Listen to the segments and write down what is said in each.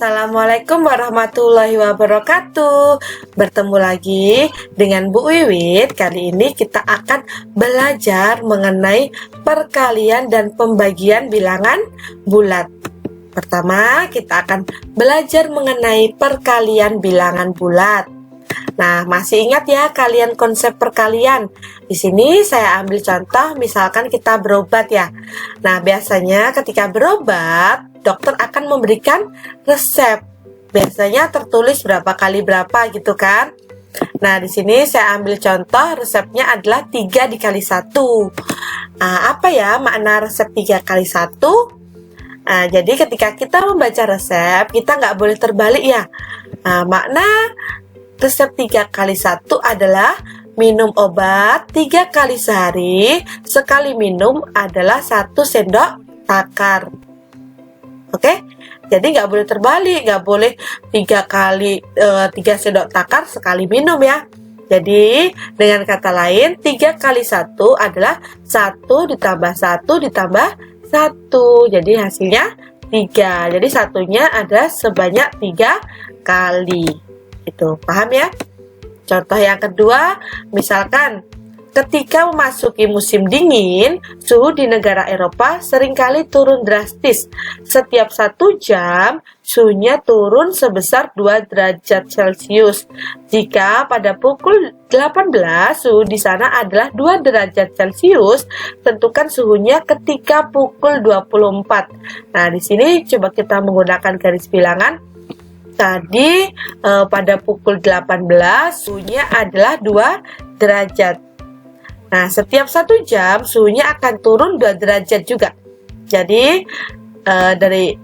Assalamualaikum warahmatullahi wabarakatuh. Bertemu lagi dengan Bu Wiwit. Kali ini kita akan belajar mengenai perkalian dan pembagian bilangan bulat. Pertama, kita akan belajar mengenai perkalian bilangan bulat. Nah, masih ingat ya kalian konsep perkalian? Di sini saya ambil contoh, misalkan kita berobat ya. Nah, biasanya ketika berobat, dokter akan memberikan resep. Biasanya tertulis berapa kali berapa gitu kan. Nah, di sini saya ambil contoh resepnya adalah 3 dikali 1. Nah, apa ya makna resep 3 kali 1? Nah, jadi ketika kita membaca resep, kita nggak boleh terbalik ya. Nah, makna resep 3 kali 1 adalah minum obat 3 kali sehari, sekali minum adalah 1 sendok takar. Oke, jadi nggak boleh terbalik, nggak boleh 3 sendok takar sekali minum ya. Jadi dengan kata lain 3 kali 1 adalah 1 ditambah 1 ditambah 1. Jadi hasilnya 3. Jadi satunya ada sebanyak 3 kali. Itu paham ya? Contoh yang kedua, misalkan ketika memasuki musim dingin, suhu di negara Eropa seringkali turun drastis. Setiap 1 jam, suhunya turun sebesar 2 derajat Celcius. Jika pada pukul 18, suhu di sana adalah 2 derajat Celcius, tentukan suhunya ketika pukul 24. Nah, di sini coba kita menggunakan garis bilangan. Tadi pada pukul 18, suhunya adalah 2 derajat. Nah, setiap 1 jam suhunya akan turun 2 derajat juga. Jadi dari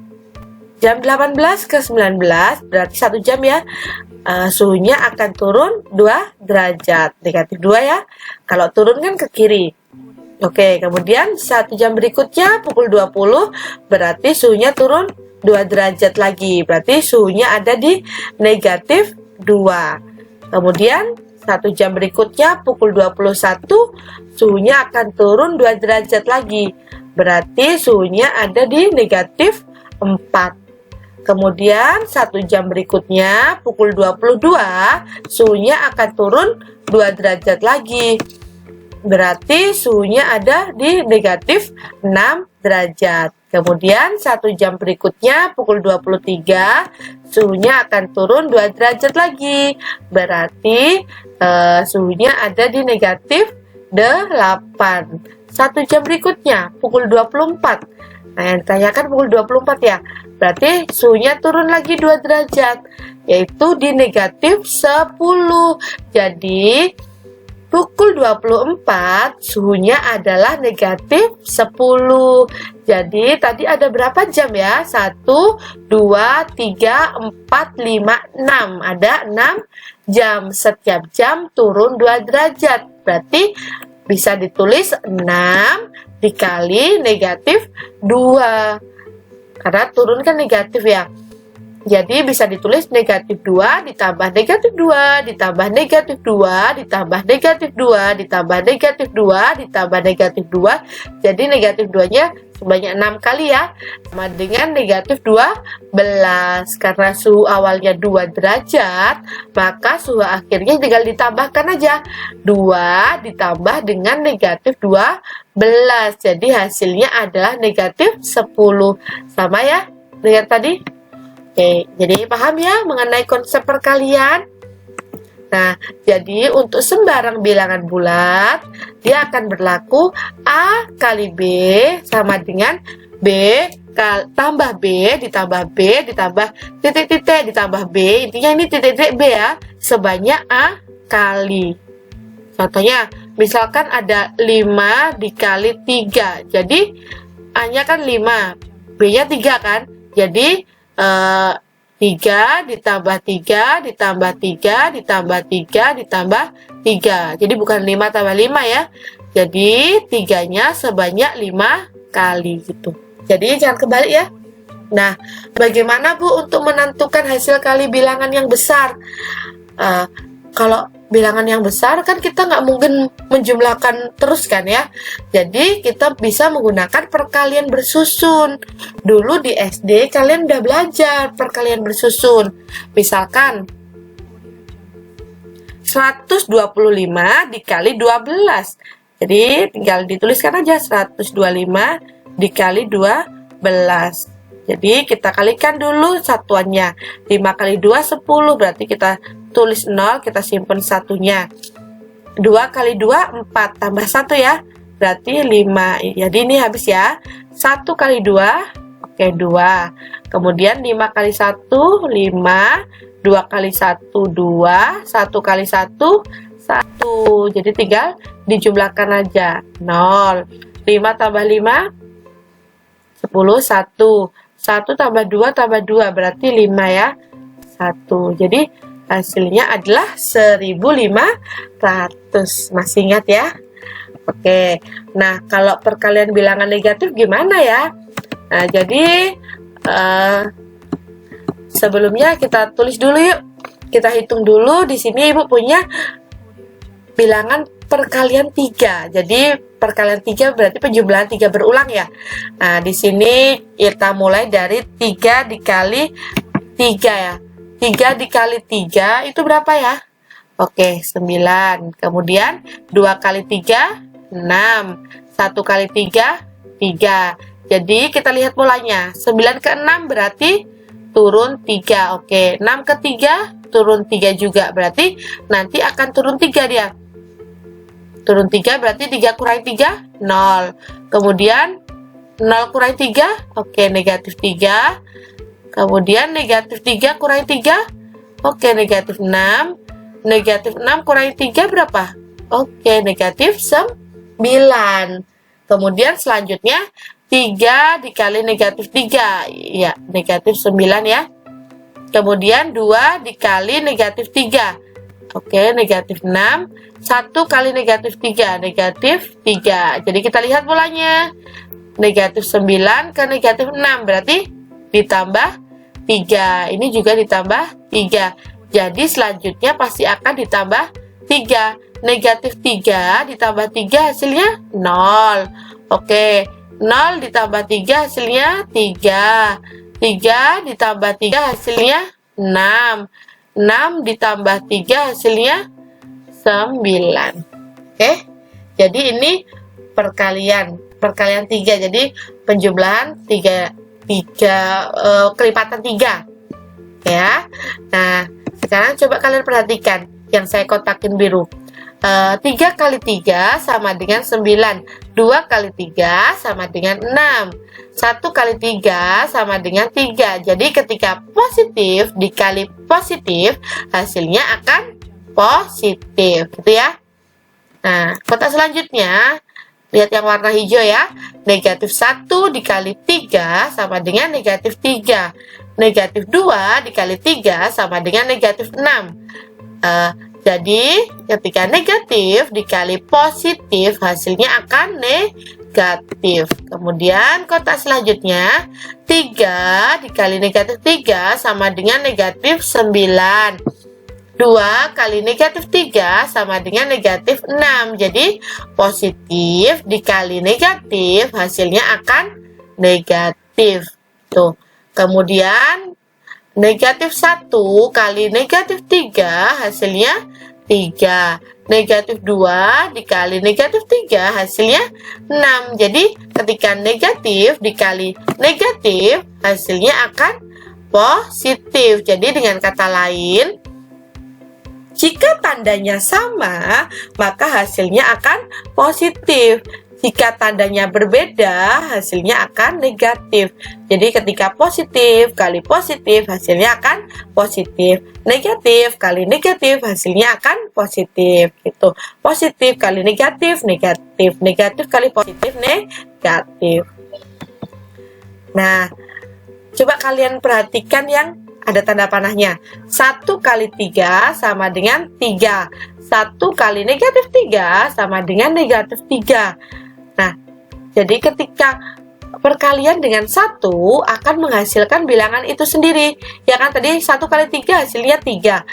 jam 18 ke 19 berarti 1 jam ya. Suhunya akan turun 2 derajat. Negatif 2 ya. Kalau turun kan ke kiri. Oke, kemudian 1 jam berikutnya pukul 20 berarti suhunya turun 2 derajat lagi. Berarti suhunya ada di negatif 2. Kemudian 1 jam berikutnya pukul 21 suhunya akan turun 2 derajat lagi. Berarti suhunya ada di negatif 4. Kemudian 1 jam berikutnya pukul 22 suhunya akan turun 2 derajat lagi. Berarti suhunya ada di negatif 6 derajat. Kemudian 1 jam berikutnya pukul 23 suhunya akan turun 2 derajat lagi. Berarti suhunya ada di negatif 8. 1 jam berikutnya pukul 24. Nah, yang ditanyakan pukul 24 ya. Berarti suhunya turun lagi 2 derajat, yaitu di negatif 10. Jadi pukul 24 suhunya adalah negatif 10. Jadi tadi ada berapa jam ya? 1, 2, 3, 4, 5, 6. Ada 6 jam. Setiap jam turun 2 derajat. Berarti bisa ditulis 6 dikali negatif 2. Karena turun kan negatif ya. Jadi bisa ditulis negatif 2 ditambah negatif 2 ditambah negatif 2 ditambah negatif 2 ditambah negatif 2 ditambah negatif 2. Jadi negatif 2-nya sebanyak 6 kali ya. Sama dengan negatif 12. Karena suhu awalnya 2 derajat, maka suhu akhirnya tinggal ditambahkan aja. 2 ditambah dengan negatif 12. Jadi hasilnya adalah negatif 10. Sama ya dengan tadi? Oke, jadi paham ya mengenai konsep perkalian? Nah, jadi untuk sembarang bilangan bulat, dia akan berlaku A kali B sama dengan B tambah B ditambah B ditambah titik-titik ditambah B. Intinya ini titik-titik B ya, sebanyak A kali. Contohnya, misalkan ada 5 dikali 3. Jadi, A-nya kan 5, B-nya 3 kan? Jadi 3 ditambah 3 ditambah 3 ditambah 3 ditambah 3. Jadi bukan 5 tambah 5 ya. Jadi 3-nya sebanyak 5 kali gitu. Jadi jangan kebalik ya. Nah, bagaimana Bu untuk menentukan hasil kali bilangan yang besar? Kalau bilangan yang besar kan kita nggak mungkin menjumlahkan terus kan ya. Jadi kita bisa menggunakan perkalian bersusun. Dulu di SD kalian udah belajar perkalian bersusun. Misalkan 125 dikali 12. Jadi tinggal dituliskan aja 125 dikali 12. Jadi kita kalikan dulu satuannya. 5 kali 2 10, berarti kita tulis 0, kita simpan satunya. 2 kali 2 4, tambah 1 ya. Berarti 5. Jadi ini habis ya. 1 kali 2, oke 2. Kemudian 5 kali 1 5, 2 kali 1 2, 1 kali 1 1. Jadi tinggal dijumlahkan aja. 0. 5 tambah 5 10, 1. 1 tambah 2 tambah 2 berarti 5 ya. 1. Jadi hasilnya adalah 1500. Masih ingat ya? Oke. Nah, kalau perkalian bilangan negatif gimana ya? Nah, jadi sebelumnya kita tulis dulu yuk. Kita hitung dulu. Di sini Ibu punya bilangan perkalian 3. Jadi perkalian 3 berarti penjumlahan 3 berulang ya. Nah, di sini kita mulai dari 3 dikali 3 ya. 3 dikali 3 itu berapa ya? Oke, 9. Kemudian 2 kali 3 6. 1 kali 3 3. Jadi kita lihat polanya. 9 ke 6 berarti turun 3. Oke, 6 ke 3 turun 3 juga. Berarti nanti akan turun 3 dia. Turun 3 berarti 3 kurang 3 0. Kemudian 0 kurang 3, oke negatif 3. Kemudian negatif 3 kurang 3, oke negatif 6. Negatif 6 kurang 3 berapa? Oke negatif 9. Kemudian selanjutnya 3 dikali negatif 3, ya negatif 9 ya. Kemudian 2 dikali negatif 3, oke negatif 6. 1 kali negatif 3, negatif 3. Jadi kita lihat polanya. Negatif 9 ke negatif 6, berarti ditambah 3. Ini juga ditambah 3. Jadi selanjutnya pasti akan ditambah 3. Negatif 3 ditambah 3 hasilnya 0. Oke, 0 ditambah 3 hasilnya 3. 3 ditambah 3 hasilnya 6. 6 ditambah 3 hasilnya 9. Oke. Jadi ini perkalian 3. Jadi penjumlahan 3 kelipatan 3. Ya. Nah, sekarang coba kalian perhatikan yang saya kotakin biru. 3 kali 3 sama dengan 9. 2 kali 3 sama dengan 6. 1 kali 3 sama dengan 3. Jadi ketika positif dikali positif, hasilnya akan positif, gitu ya. Nah, kotak selanjutnya, lihat yang warna hijau ya. Negatif 1 dikali 3 sama dengan negatif 3. Negatif 2 dikali 3 sama dengan negatif 6. Jadi, ketika negatif dikali positif, hasilnya akan negatif. Kemudian, kotak selanjutnya, 3 dikali negatif 3 sama dengan negatif 9. 2 kali negatif 3 sama dengan negatif 6. Jadi, positif dikali negatif, hasilnya akan negatif. Tuh. Kemudian, negatif 1 kali negatif 3, hasilnya 3. Negatif 2 dikali negatif 3, hasilnya 6. Jadi, ketika negatif dikali negatif, hasilnya akan positif. Jadi, dengan kata lain, jika tandanya sama, maka hasilnya akan positif. Jika tandanya berbeda, hasilnya akan negatif. Jadi ketika positif kali positif, hasilnya akan positif. Negatif kali negatif, hasilnya akan positif. Gitu. Positif kali negatif, negatif. Negatif kali positif, negatif. Nah, coba kalian perhatikan yang ada tanda panahnya. 1 kali 3 sama dengan 3. 1 kali negatif 3 sama dengan negatif 3. Nah, jadi ketika perkalian dengan 1 akan menghasilkan bilangan itu sendiri. Ya kan, tadi 1 kali 3 hasilnya 3.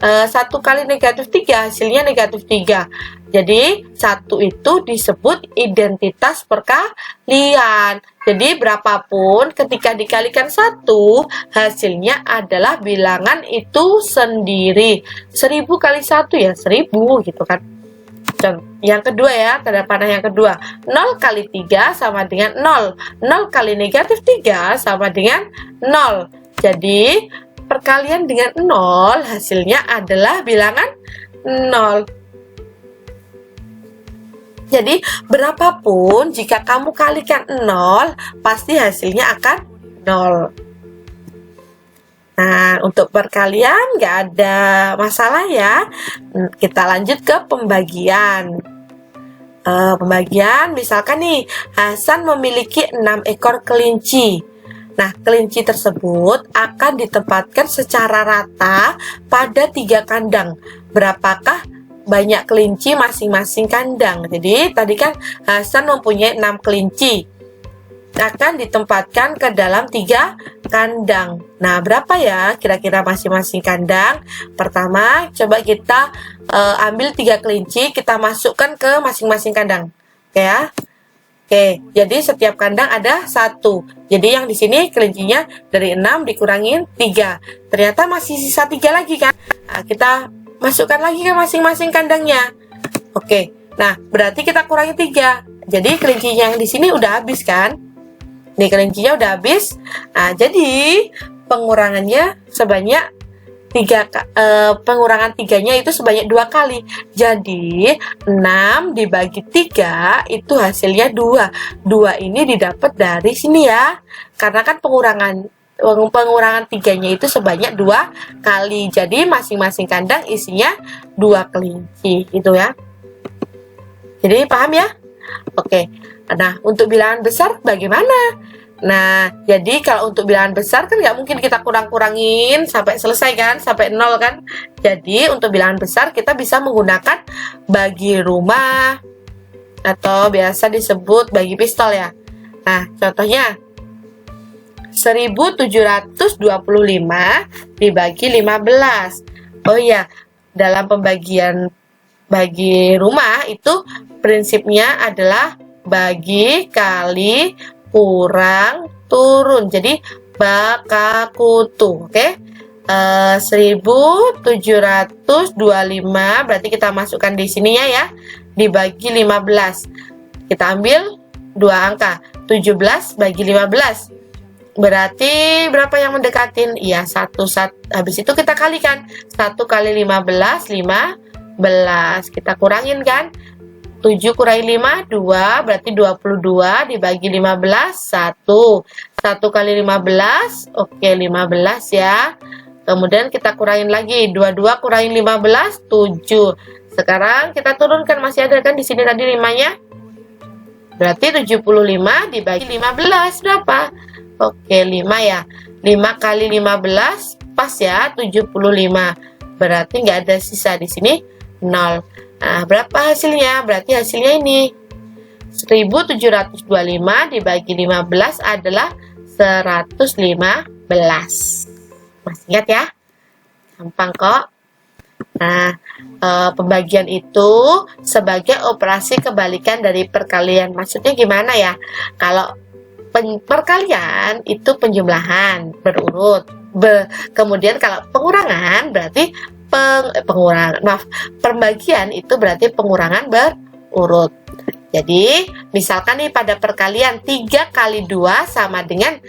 1 kali negatif 3 hasilnya negatif 3. Jadi 1 itu disebut identitas perkalian. Jadi berapapun ketika dikalikan 1 hasilnya adalah bilangan itu sendiri. 1000 kali 1 ya 1000 gitu kan. Yang kedua ya, tanda panah yang kedua, 0 kali 3 sama dengan 0. 0 kali negatif 3 sama dengan 0. Jadi perkalian dengan 0 hasilnya adalah bilangan 0. Jadi berapapun jika kamu kalikan 0 pasti hasilnya akan 0. Nah, untuk perkalian nggak ada masalah ya. Kita lanjut ke pembagian. Pembagian misalkan nih, Hasan memiliki 6 ekor kelinci. Nah, kelinci tersebut akan ditempatkan secara rata pada 3 kandang. Berapakah banyak kelinci masing-masing kandang? Jadi, tadi kan Hasan mempunyai 6 kelinci. Akan ditempatkan ke dalam 3 kandang. Nah, berapa ya kira-kira masing-masing kandang? Pertama, coba kita ambil 3 kelinci, kita masukkan ke masing-masing kandang. Oke ya. Oke, jadi setiap kandang ada 1. Jadi yang di sini kelincinya dari 6 dikurangin 3. Ternyata masih sisa 3 lagi kan? Nah, kita masukkan lagi ke masing-masing kandangnya. Oke. Nah, berarti kita kurangi 3. Jadi kelincinya yang di sini udah habis kan? Nih kelincinya udah habis. Nah, jadi pengurangannya sebanyak 3, pengurangan 3-nya itu sebanyak 2 kali. Jadi 6 dibagi 3 itu hasilnya 2. 2 ini didapat dari sini ya. Karena kan pengurangan 3-nya itu sebanyak 2 kali. Jadi masing-masing kandang isinya 2 kelinci gitu ya. Jadi paham ya? Oke. Nah, untuk bilangan besar bagaimana? Nah, jadi kalau untuk bilangan besar kan nggak mungkin kita kurang-kurangin sampai selesai kan, sampai 0 kan. Jadi untuk bilangan besar kita bisa menggunakan bagi rumah atau biasa disebut bagi pistol ya. Nah, contohnya 1725 dibagi 15. Oh iya, dalam pembagian bagi rumah itu prinsipnya adalah bagi kali kurang turun. Jadi bakakutu. Oke. 1725 berarti kita masukkan di sininya ya. Dibagi 15. Kita ambil 2 angka. 17 bagi 15. Berarti berapa yang mendekatin? Iya, 1. Habis itu kita kalikan. 1 kali 15, 15. Kita kurangin kan? 7 kurangi 5, 2, berarti 22 dibagi 15, 1. 1 kali 15, oke 15 ya. Kemudian kita kurangin lagi, 22 kurangin 15, 7. Sekarang kita turunkan, masih ada kan di sini tadi 5-nya? Berarti 75 dibagi 15, berapa? Oke, 5 ya. 5 kali 15, pas ya, 75. Berarti nggak ada sisa di sini, 0. Nah, berapa hasilnya? Berarti hasilnya ini 1725 dibagi 15 adalah 115. Masih ingat ya? Gampang kok. Nah, pembagian itu sebagai operasi kebalikan dari perkalian. Maksudnya gimana ya? Kalau perkalian itu penjumlahan berurut. Kemudian kalau pengurangan berarti pembagian itu berarti pengurangan berurut. Jadi, misalkan nih pada perkalian 3 kali 2 sama dengan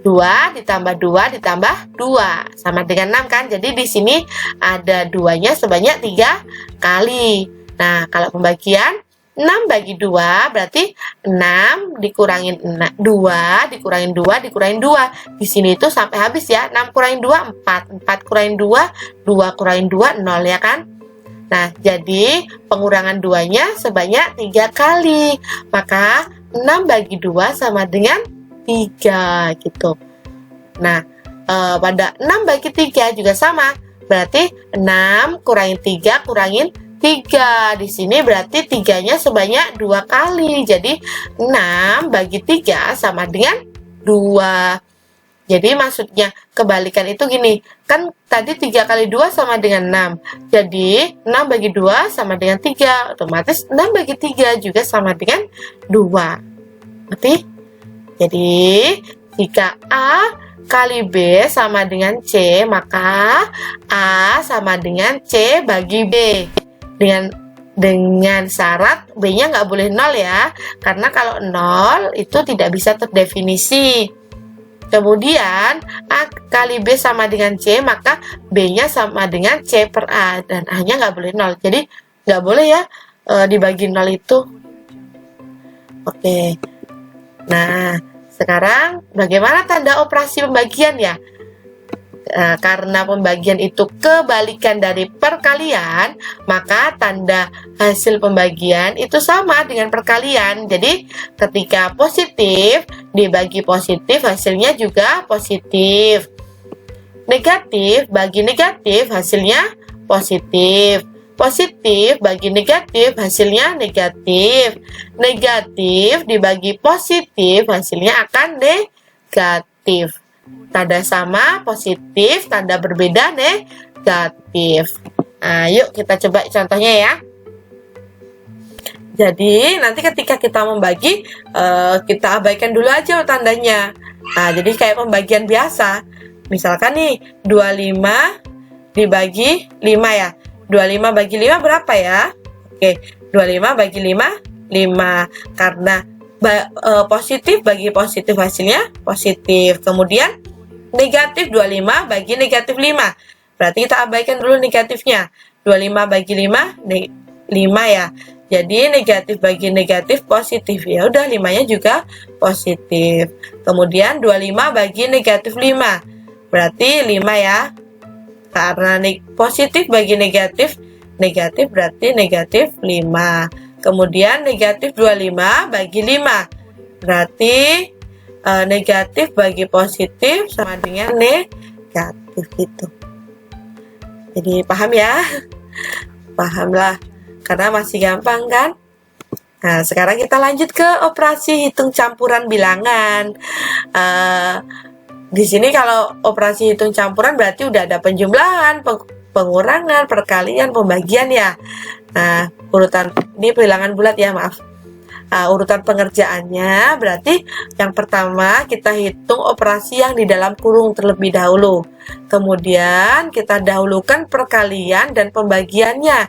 2 ditambah 2 ditambah 2 sama dengan 6 kan. Jadi di sini ada 2-nya sebanyak 3 kali. Nah, kalau pembagian 6 bagi 2 berarti 6 dikurangin 2 dikurangin 2 dikurangin 2. Di sini itu sampai habis ya. 6 kurangin 2 4, 4 kurangin 2 2 kurangin 2 0 ya kan. Nah, jadi pengurangan 2-nya sebanyak 3 kali. Maka 6 bagi 2 sama dengan 3 gitu. Nah, pada 6 bagi 3 juga sama. Berarti 6 kurangin 3 kurangin 3. Di sini berarti 3-nya sebanyak 2 kali. Jadi 6 bagi 3 sama dengan 2. Jadi maksudnya kebalikan itu gini, kan tadi 3 kali 2 sama dengan 6. Jadi 6 bagi 2 sama dengan 3. Otomatis 6 bagi 3 juga sama dengan 2. Ngerti? Jadi jika A kali B sama dengan C, maka A sama dengan C bagi B. Dengan syarat B-nya nggak boleh 0 ya, karena kalau 0 itu tidak bisa terdefinisi. Kemudian A kali B sama dengan C, maka B-nya sama dengan C per A, dan A-nya nggak boleh 0. Jadi nggak boleh ya dibagi 0 itu. Oke. Nah, sekarang bagaimana tanda operasi pembagian ya? Karena pembagian itu kebalikan dari perkalian, maka tanda hasil pembagian itu sama dengan perkalian. Jadi ketika positif dibagi positif, hasilnya juga positif. Negatif bagi negatif, hasilnya positif. Positif bagi negatif, hasilnya negatif. Negatif dibagi positif, hasilnya akan negatif. Tanda sama positif, tanda berbeda negatif. Nah, yuk kita coba contohnya ya. Jadi nanti ketika kita membagi, kita abaikan dulu aja tandanya. Nah, jadi kayak pembagian biasa. Misalkan nih 25 dibagi 5 ya. 25 bagi 5 berapa ya? Oke, 25 bagi 5, 5. Karena positif bagi positif, hasilnya positif. Kemudian negatif 25 bagi negatif 5. Berarti kita abaikan dulu negatifnya. 25 bagi 5, 5 ya. Jadi negatif bagi negatif positif. Ya udah, 5-nya juga positif. Kemudian 25 bagi negatif 5. Berarti 5 ya. Karena positif bagi negatif, negatif berarti negatif 5. Kemudian negatif 25 bagi 5. Berarti negatif bagi positif sama dengan negatif gitu. Jadi paham ya? Pahamlah. Karena masih gampang kan? Nah, sekarang kita lanjut ke operasi hitung campuran bilangan. Di sini kalau operasi hitung campuran berarti udah ada penjumlahan, pengurangan, perkalian, pembagian ya. Nah, urutan ini bilangan bulat ya, maaf. Urutan pengerjaannya berarti yang pertama kita hitung operasi yang di dalam kurung terlebih dahulu. Kemudian kita dahulukan perkalian dan pembagiannya.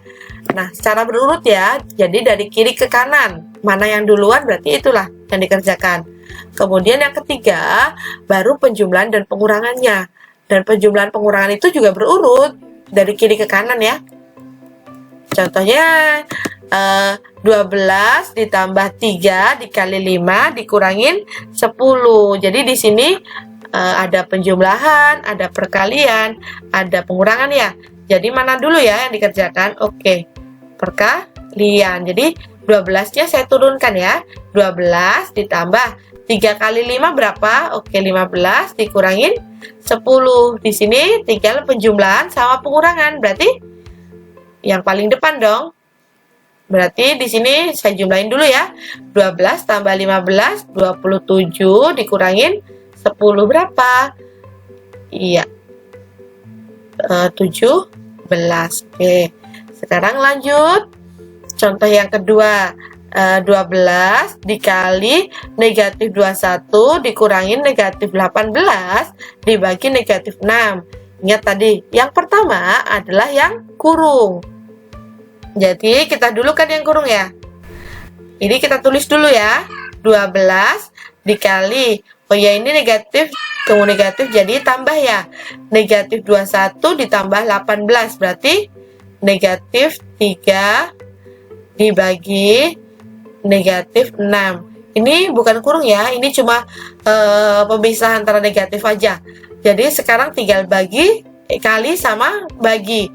Nah, secara berurut ya. Jadi dari kiri ke kanan. Mana yang duluan berarti itulah yang dikerjakan. Kemudian yang ketiga baru penjumlahan dan pengurangannya. Dan penjumlahan pengurangan itu juga berurut dari kiri ke kanan ya. Contohnya 12 ditambah 3 dikali 5 dikurangin 10. Jadi di sini ada penjumlahan, ada perkalian, ada pengurangan ya. Jadi mana dulu ya yang dikerjakan? Oke, perkalian. Jadi 12-nya saya turunkan ya. 12 ditambah 3 kali 5 berapa? Oke, 15 dikurangin 10. Di sini tinggal penjumlahan sama pengurangan. Berarti yang paling depan dong. Berarti di sini saya jumlahin dulu ya. 12 tambah 15, 27 dikurangin 10 berapa? Iya. 17. Oke. Sekarang lanjut. Contoh yang kedua. 12 dikali negatif 21 dikurangin negatif 18 dibagi negatif 6. Ingat tadi, yang pertama adalah yang kurung. Jadi kita dulu kan yang kurung ya. Ini kita tulis dulu ya. 12 dikali, oh ya ini negatif, kemudian negatif jadi tambah ya. Negatif 21 ditambah 18 berarti negatif 3 dibagi negatif 6. Ini bukan kurung ya, ini cuma pemisah antara negatif aja. Jadi sekarang tinggal bagi kali sama bagi.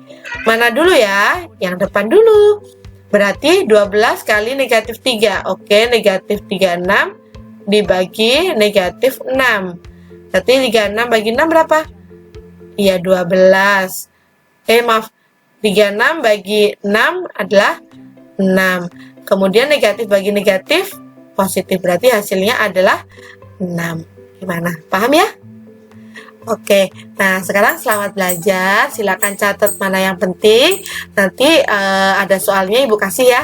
Mana dulu ya? Yang depan dulu. Berarti 12 kali negatif 3. Oke, negatif 36 dibagi negatif 6. Berarti 36 bagi 6 berapa? Iya, 12. Maaf. 36 bagi 6 adalah 6. Kemudian negatif bagi negatif positif. Berarti hasilnya adalah 6. Gimana? Paham ya? Oke, nah sekarang selamat belajar. Silakan catat mana yang penting. Nanti ada soalnya Ibu kasih ya.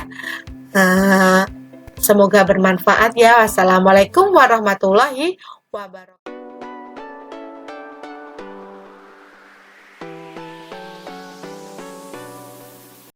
Semoga bermanfaat ya. Wassalamualaikum warahmatullahi wabarakatuh.